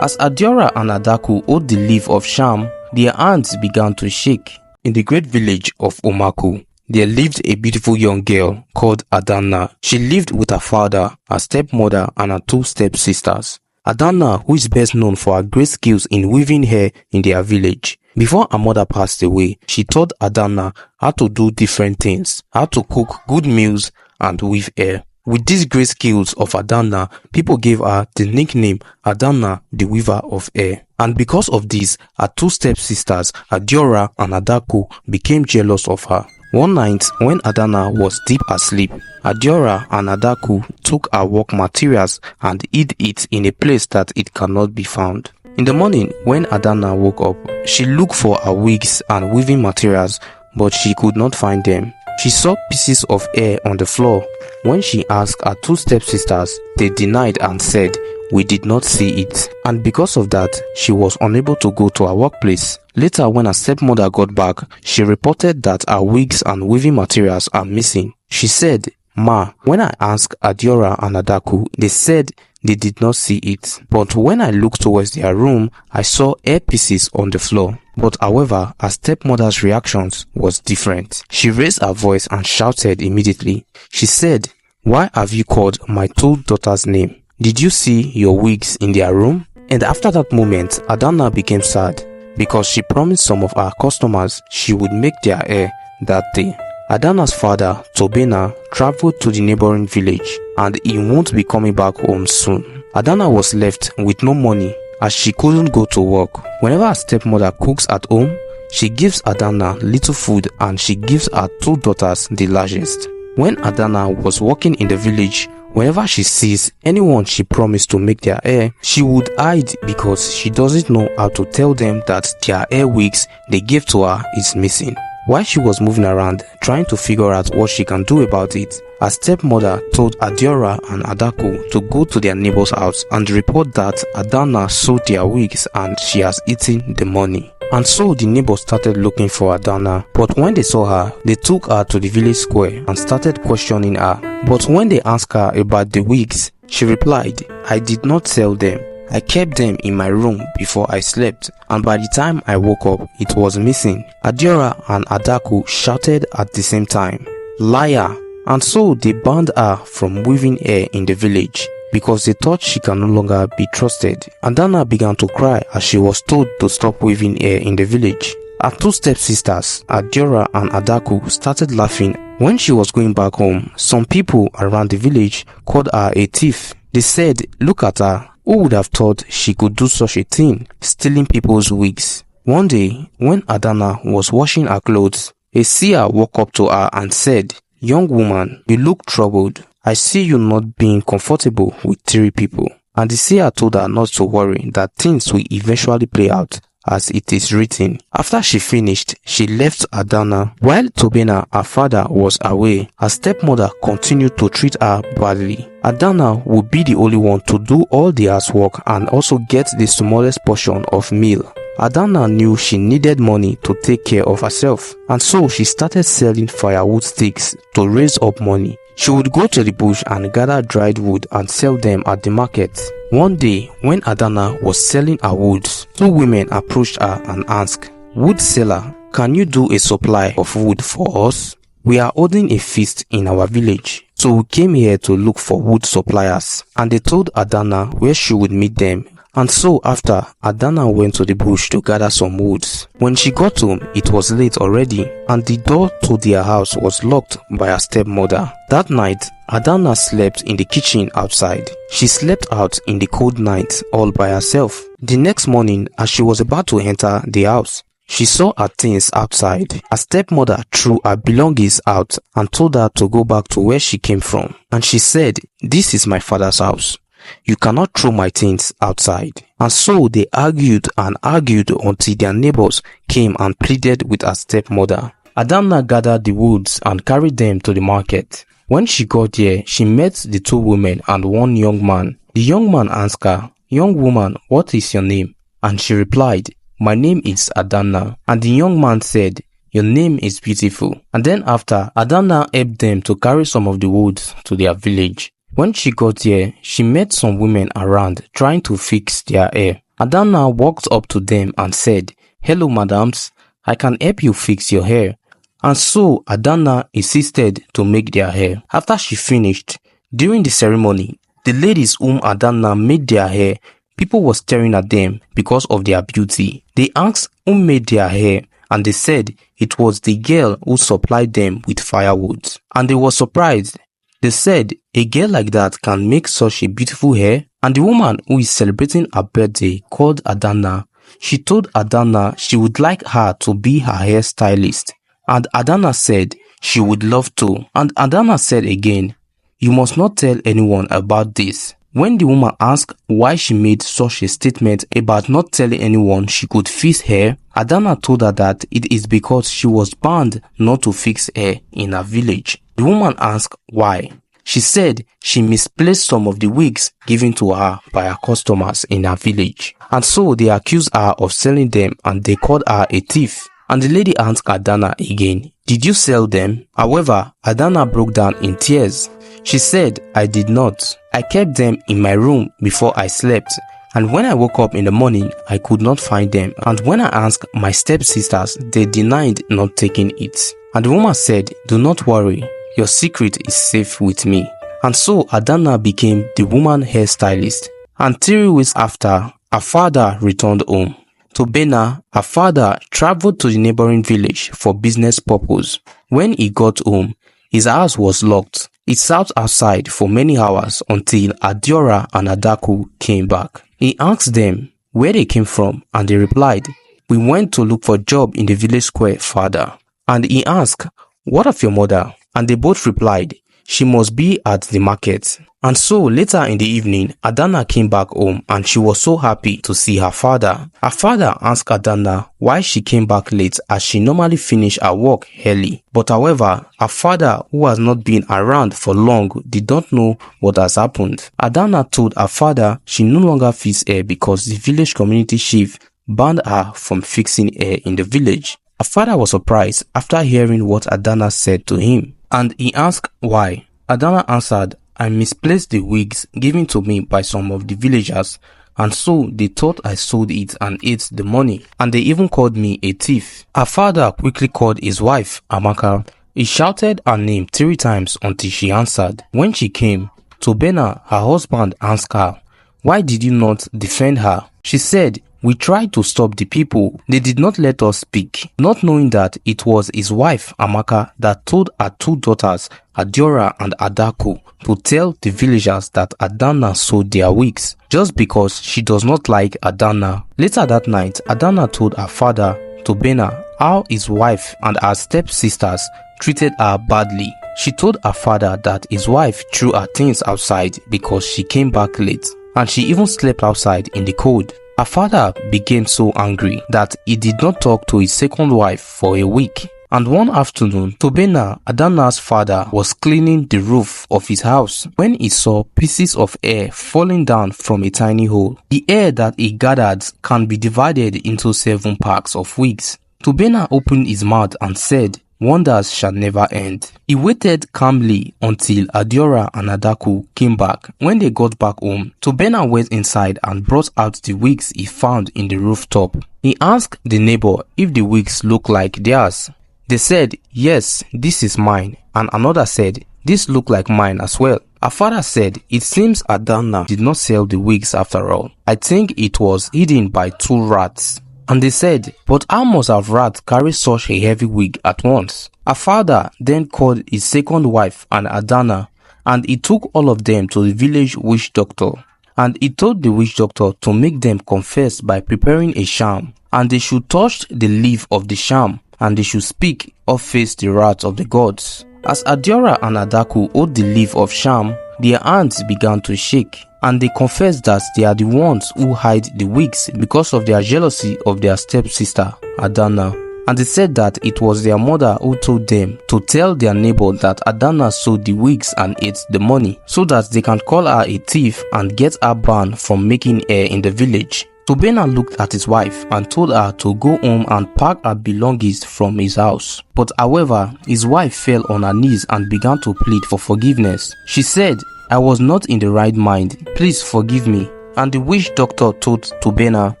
As Adora and Adaku owed the leaf of sham, their hands began to shake. In the great village of OMAKU, there lived a beautiful young girl called ADANNA. She lived with her father, her stepmother, and her 2 stepsisters. ADANNA, who is best known for her great skills in weaving hair in their village. Before her mother passed away, she taught ADANNA how to do different things, how to cook good meals and weave hair. With these great skills of ADANNA, people gave her the nickname ADANNA, the weaver of hair. And because of this, her 2 stepsisters, Adora and Adaku, became jealous of her. One night, when ADANNA was deep asleep, Adora and Adaku took her work materials and hid it in a place that it cannot be found. In the morning, when ADANNA woke up, she looked for her wigs and weaving materials, but she could not find them. She saw pieces of hair on the floor. When she asked her 2 stepsisters, they denied and said, "We did not see it." And because of that, she was unable to go to her workplace. Later, when her stepmother got back, she reported that her wigs and weaving materials are missing. She said, "Ma, when I asked Adora and Adaku, they said they did not see it. But when I looked towards their room, I saw hair pieces on the floor." But however, her stepmother's reactions was different. She raised her voice and shouted immediately. She said, "Why have you called my 2 daughters' name? Did you see your wigs in their room?" And after that moment, ADANNA became sad because she promised some of her customers she would make their hair that day. ADANNA's father, TOBENNA, traveled to the neighboring village and he won't be coming back home soon. ADANNA was left with no money as she couldn't go to work. Whenever her stepmother cooks at home, she gives ADANNA little food and she gives her 2 daughters the largest. When ADANNA was working in the village, whenever she sees anyone she promised to make their hair, she would hide because she doesn't know how to tell them that their hair wigs they gave to her is missing. While she was moving around trying to figure out what she can do about it, her stepmother told Adora and Adaku to go to their neighbor's house and report that ADANNA sold their wigs and she has eaten the money. And so the neighbors started looking for ADANNA, but when they saw her, they took her to the village square and started questioning her. But when they asked her about the wigs, she replied, "I did not sell them. I kept them in my room before I slept, and by the time I woke up, it was missing." Adora and Adaku shouted at the same time, "Liar!" And so they banned her from weaving hair in the village because they thought she can no longer be trusted. ADANNA began to cry as she was told to stop weaving hair in the village. Her 2 stepsisters, Adora and Adaku, started laughing. When she was going back home, some people around the village called her a thief. They said, "Look at her. Who would have thought she could do such a thing, stealing people's wigs?" One day, when ADANNA was washing her clothes, a seer walked up to her and said, "Young woman, you look troubled. I see you not being comfortable with 3 people." And the seer told her not to worry, that things will eventually play out as it is written. After she finished, she left ADANNA. While TOBENNA, her father, was away, her stepmother continued to treat her badly. ADANNA would be the only one to do all the housework and also get the smallest portion of meal. ADANNA knew she needed money to take care of herself, and so she started selling firewood sticks to raise up money. She would go to the bush and gather dried wood and sell them at the market. One day, when ADANNA was selling her woods, 2 women approached her and asked, "Wood seller, can you do a supply of wood for us? We are holding a feast in our village, so we came here to look for wood suppliers." And they told ADANNA where she would meet them. And so after, ADANNA went to the bush to gather some woods. When she got home, it was late already, and the door to their house was locked by her stepmother. That night, ADANNA slept in the kitchen outside. She slept out in the cold night all by herself. The next morning, as she was about to enter the house, she saw her things outside. Her stepmother threw her belongings out and told her to go back to where she came from. And she said, "This is my father's house. You cannot throw my things outside." And so they argued and argued until their neighbors came and pleaded with her stepmother. ADANNA gathered the woods and carried them to the market. When she got there, she met the 2 women and 1 young man. The young man asked her, "Young woman, what is your name?" And she replied, "My name is ADANNA." And the young man said, "Your name is beautiful." And then after, ADANNA helped them to carry some of the woods to their village. When she got there, she met some women around trying to fix their hair. Adanna walked up to them and said, "Hello, madams, I can help you fix your hair." And so Adanna insisted to make their hair. After she finished, during the ceremony, the ladies whom Adanna made their hair, people were staring at them because of their beauty. They asked who made their hair, and they said it was the girl who supplied them with firewood. And they were surprised. They said, "A girl like that can make such a beautiful hair?" And the woman who is celebrating her birthday called Adanna. She told Adanna she would like her to be her hairstylist. And Adanna said she would love to. And Adanna said again, "You must not tell anyone about this." When the woman asked why she made such a statement about not telling anyone she could fix hair, Adanna told her that it is because she was banned not to fix hair in her village. The woman asked why. She said she misplaced some of the wigs given to her by her customers in her village. And so they accused her of selling them and they called her a thief. And the lady asked Adanna again, "Did you sell them?" However, Adanna broke down in tears. She said, "I did not. I kept them in my room before I slept. And when I woke up in the morning, I could not find them. And when I asked my stepsisters, they denied not taking it." And the woman said, "Do not worry. Your secret is safe with me." And so Adanna became the woman hairstylist. And 3 weeks after, her father returned home. Tobenna, her father, traveled to the neighboring village for business purpose. When he got home, his house was locked. He sat outside for many hours until Adiora and Adaku came back. He asked them where they came from, and they replied, "We went to look for a job in the village square, father." And he asked, "What of your mother?" And they both replied, "She must be at the market." And so later in the evening, Adanna came back home and she was so happy to see her father. Her father asked Adanna why she came back late as she normally finished her work early. But however, her father, who has not been around for long, did not know what has happened. Adanna told her father she no longer fixed hair because the village community chief banned her from fixing hair in the village. Her father was surprised after hearing what Adanna said to him, and he asked why. Adanna answered, "I misplaced the wigs given to me by some of the villagers, and so they thought I sold it and ate the money, and they even called me a thief." Her father quickly called his wife, AMAKA. He shouted her name 3 times until she answered. When she came, Tobenna, her husband, asked her, "Why did you not defend her?" She said, "We tried to stop the people. They did not let us speak," not knowing that it was his wife, AMAKA, that told her 2 daughters, Adiora and Adaku, to tell the villagers that Adanna sold their wigs, just because she does not like Adanna. Later that night, Adanna told her father, Tobenna, how his wife and her stepsisters treated her badly. She told her father that his wife threw her things outside because she came back late, and she even slept outside in the cold. Her father became so angry that he did not talk to his second wife for a week. And one afternoon, Tobenna, Adanna's father, was cleaning the roof of his house when he saw pieces of hair falling down from a tiny hole. The hair that he gathered can be divided into 7 packs of wigs. Tobenna opened his mouth and said, "Wonders shall never end." He waited calmly until Adiora and Adaku came back. When they got back home, Tobenna went inside and brought out the wigs he found in the rooftop. He asked the neighbor if the wigs looked like theirs. They said, "Yes, this is mine." And another said, "This look like mine as well." Her father said, "It seems Adanna did not sell the wigs after all. I think it was hidden by 2 rats. And they said, "But how must have rats carry such a heavy wig at once?" Her father then called his second wife and Adanna, and he took all of them to the village witch doctor. And he told the witch doctor to make them confess by preparing a charm, and they should touch the leaf of the charm, and they should speak or face the wrath of the gods. As Adiora and Adaku hold the leaf of charm, their hands began to shake, and they confessed that they are the ones who hide the wigs because of their jealousy of their stepsister, Adanna. And they said that it was their mother who told them to tell their neighbor that Adanna sold the wigs and ate the money, so that they can call her a thief and get her banned from making hair in the village. Tobenna looked at his wife and told her to go home and pack her belongings from his house. But however, his wife fell on her knees and began to plead for forgiveness. She said, "I was not in the right mind. Please forgive me." and the witch doctor told Tobenna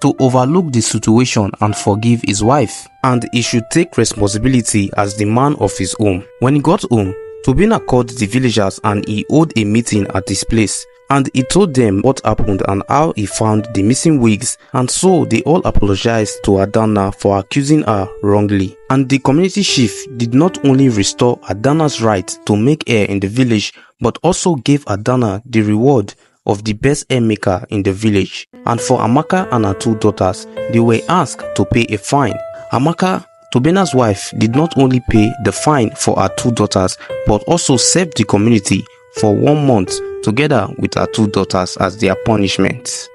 to overlook the situation and forgive his wife, and he should take responsibility as the man of his home. When he got home, Tobenna called the villagers and he held a meeting at his place, and he told them what happened and how he found the missing wigs, and so they all apologized to Adanna for accusing her wrongly. And the community chief did not only restore Adanna's right to make hair in the village, but also gave Adanna the reward of the best hair maker in the village. And for Amaka and her 2 daughters, they were asked to pay a fine. Amaka, Tobenna's wife, did not only pay the fine for her 2 daughters, but also served the community for 1 month together with her 2 daughters as their punishment.